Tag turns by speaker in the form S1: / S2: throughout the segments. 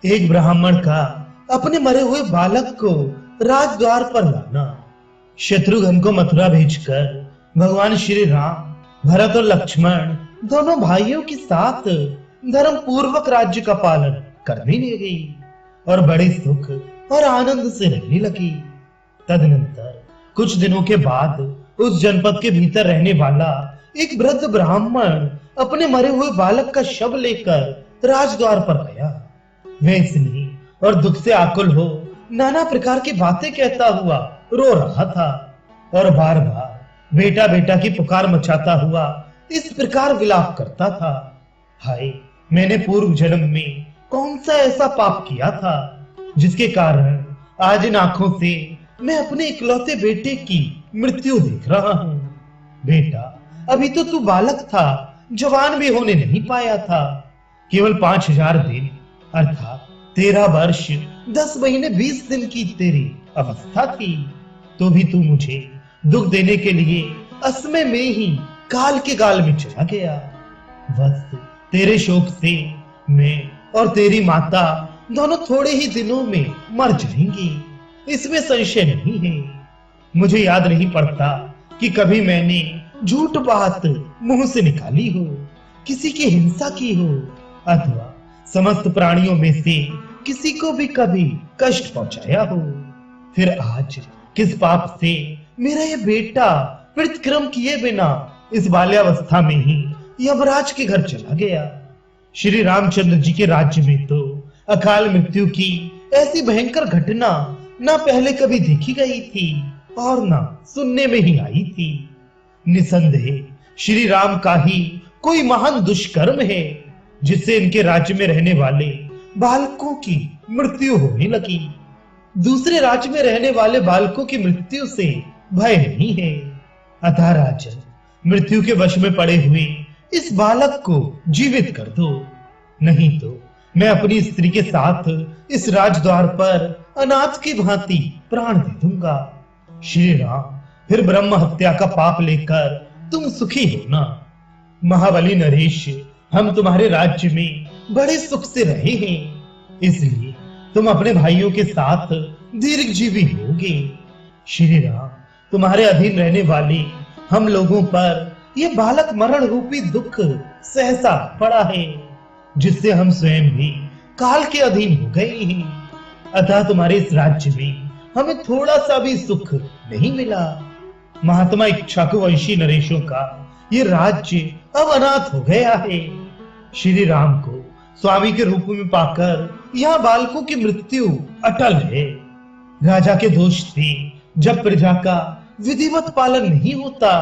S1: एक ब्राह्मण का अपने मरे हुए बालक को राजद्वार पर लाना। शत्रुघ्न को मथुरा भेजकर भगवान श्री राम भरत और लक्ष्मण दोनों भाइयों के साथ धर्म पूर्वक राज्य का पालन करने लगी और बड़े सुख और आनंद से रहने लगी। तदनंतर कुछ दिनों के बाद उस जनपद के भीतर रहने वाला एक वृद्ध ब्राह्मण अपने मरे हुए बालक का शव लेकर राजद्वार पर गया। वह स्नेह और दुख से आकुल हो नाना प्रकार की बातें कहता हुआ रो रहा था और बार बार बेटा बेटा की पुकार मचाता हुआ इस प्रकार विलाप करता था। हाय, मैंने पूर्व जन्म में कौन सा ऐसा पाप किया था जिसके कारण आज इन आंखों से मैं अपने इकलौते बेटे की मृत्यु देख रहा हूँ। बेटा, अभी तो तू बालक था, जवान भी होने नहीं पाया था। केवल 5000 दिन अर्थात 13 वर्ष 10 महीने 20 दिन की तेरी अवस्था थी, तो भी तू मुझे दुख देने के लिए असमय में ही काल के गाल में चला गया। बस तेरे शोक से मैं और तेरी माता दोनों थोड़े ही दिनों में मर जाएंगी, इसमें संशय नहीं है। मुझे याद नहीं पड़ता कि कभी मैंने झूठ बात मुंह से निकाली हो, किसी की हिंसा की हो अथवा समस्त प्राणियों में से किसी को भी कभी कष्ट पहुंचाया हो। फिर आज किस पाप से मेरा ये बेटा कृतक्रम किए बिना इस बाल्यावस्था में ही यमराज के घर चला गया। श्री रामचंद्र जी के राज्य में तो अकाल मृत्यु की ऐसी भयंकर घटना ना पहले कभी देखी गई थी और ना सुनने में ही आई थी। निसंदेह श्री राम का ही कोई महान दुष्कर्म है जिससे इनके राज्य में रहने वाले बालकों की मृत्यु होने लगी। दूसरे राज्य में रहने वाले बालकों की मृत्यु से भय नहीं है, अतः राजन मृत्यु के वश में पड़े हुए इस बालक को जीवित कर दो, नहीं तो मैं अपनी स्त्री के साथ इस राजद्वार पर अनाथ की भांति प्राण दे दूंगा। श्री राम, फिर ब्रह्म हत्या का पाप लेकर तुम सुखी हो ना। महाबली नरेश, हम तुम्हारे राज्य में बड़े सुख से रहे हैं, इसलिए तुम अपने भाइयों के साथ दीर्घजीवी होगे। श्री राम, तुम्हारे अधीन रहने वाले हम लोगों पर यह बालक मरण रूपी दुख सहसा पड़ा है, जिससे हम स्वयं भी काल के अधीन हो गए हैं। अतः तुम्हारे इस राज्य में हमें थोड़ा सा भी सुख नहीं मिला। महात्मा इक्ष्वाकुवंशी नरेशों का ये राज्य अब अनाथ हो गया है। श्री राम को स्वामी के रूप में पाकर यहाँ बालकों की मृत्यु अटल है। राजा के दोष से जब प्रजा का विधिवत पालन नहीं होता,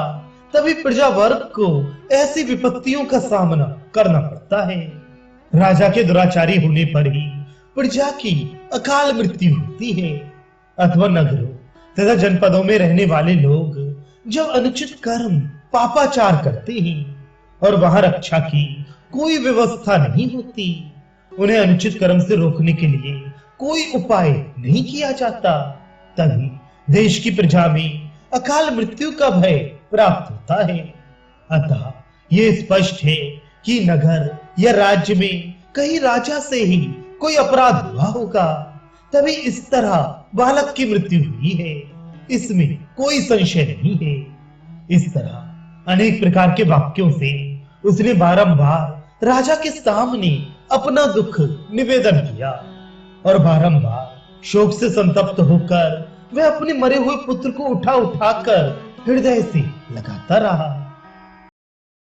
S1: तभी प्रजा वर्ग को ऐसी विपत्तियों का सामना करना पड़ता है। राजा के दुराचारी होने पर ही प्रजा की अकाल मृत्यु होती है, अथवा नगरों तथा जनपदों में रहने वाले लोग जब अनुचित कर्म पापाचार करते हैं और वहां रक्षा की कोई व्यवस्था नहीं होती, उन्हें अनुचित कर्म से रोकने के लिए कोई उपाय नहीं किया जाता, तभी देश की प्रजा में अकाल मृत्यु का भय प्राप्त होता है। अतः ये स्पष्ट है कि नगर या राज्य में कहीं राजा से ही कोई अपराध हुआ होगा, तभी इस तरह बालक की मृत्यु हुई है, इसमें कोई संशय नहीं है। इस तरह अनेक प्रकार के वाक्यों से उसने बारंबार राजा के सामने अपना दुख निवेदन किया और बारंबार शोक से संतप्त होकर वह अपने मरे हुए पुत्र को उठा उठाकर हृदय से लगाता रहा।